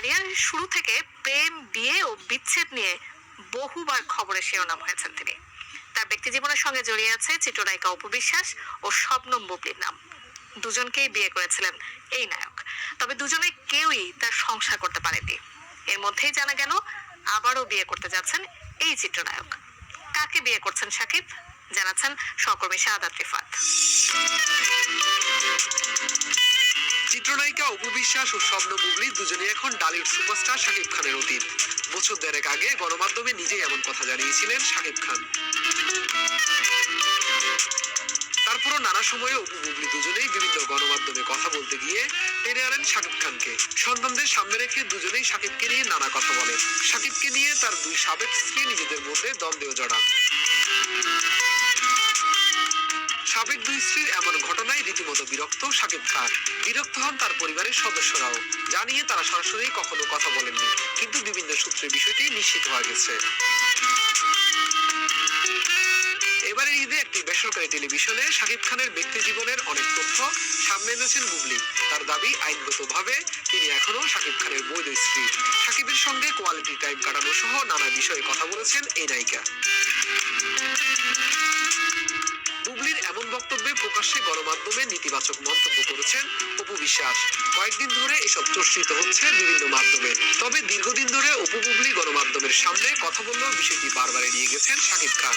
ক্যারিয়ারের শুরু থেকে প্রেম, বিয়ে ও বিচ্ছেদ নিয়ে বহুবার খবরের শিরোনাম হয়েছেন তিনি। তার ব্যক্তিজীবনের সঙ্গে জড়িয়ে আছে চিত্রনায়িকা অপু বিশ্বাস ও শবনম বুবলির নাম। দুজনকেই বিয়ে করেছিলেন এই নায়ক, তবে দুজনে কেউই তার সংসার করতে পারেনি। এর মধ্যেই জানা গেল আবারও বিয়ে করতে যাচ্ছেন এই চিত্রনায়ক। কাকে বিয়ে করছেন শাকিব, জানাচ্ছেন সহকর্মী শাহাদাত রিফাত। চিত্রনায়িকা অপু বিশ্বাস ও শবনম বুবলি দুজনে এখন ডালিউড সুপারস্টার শাকিব খানের অতীত। বছর দেড়েক আগে গণমাধ্যমে নিজেই এমন কথা জানিয়েছিলেন শাকিব খান। তারপরও নানা সময়ে অপু বুবলি দুজনেই বিভিন্ন গণমাধ্যমে কথা বলতে গিয়ে টেনে আনেন শাকিব খানকে। সন্তানদের সামনে রেখে দুজনেই শাকিবকে নিয়ে নানা কথা বলেন। শাকিবকে নিয়ে তার দুই সাবেক স্ত্রী নিজেদের মধ্যে দ্বন্দ্বেও জড়ান। সাবেক দুই স্ত্রীর এমন ঘটনায় রীতিমতো বিরক্ত শাকিব খান। বিরক্ত হন তার পরিবারের সদস্যরাও। জানিয়ে তারা সরাসরি কখনো কথা বলেননি, কিন্তু বিভিন্ন সূত্রে বিষয়টি নিশ্চিত হয়ে গেছে। এবারের ঈদে একটি বেসরকারি টেলিভিশনে শাকিব খানের ব্যক্তি জীবনের অনেক তথ্য সামনে এনেছেন বুবলি। তার দাবি, আইনগতভাবে তিনি এখনো শাকিব খানের বৈধ স্ত্রী। শাকিবের সঙ্গে কোয়ালিটি টাইম কাটানো সহ নানা বিষয়ে কথা বলেছেন এই নায়িকা। বুবলির এমন বক্তব্যে প্রকাশ্যে গণমাধ্যমে নেতিবাচক মন্তব্য করেছেন অপু বিশ্বাস। কয়েকদিন ধরে এসব চর্চিত হচ্ছে বিভিন্ন মাধ্যমে। তবে দীর্ঘদিন ধরে অপু বুবলি গণমাধ্যমের সামনে কথা বললেও বিষয়টি বারবার এড়িয়ে গেছেন শাকিব খান।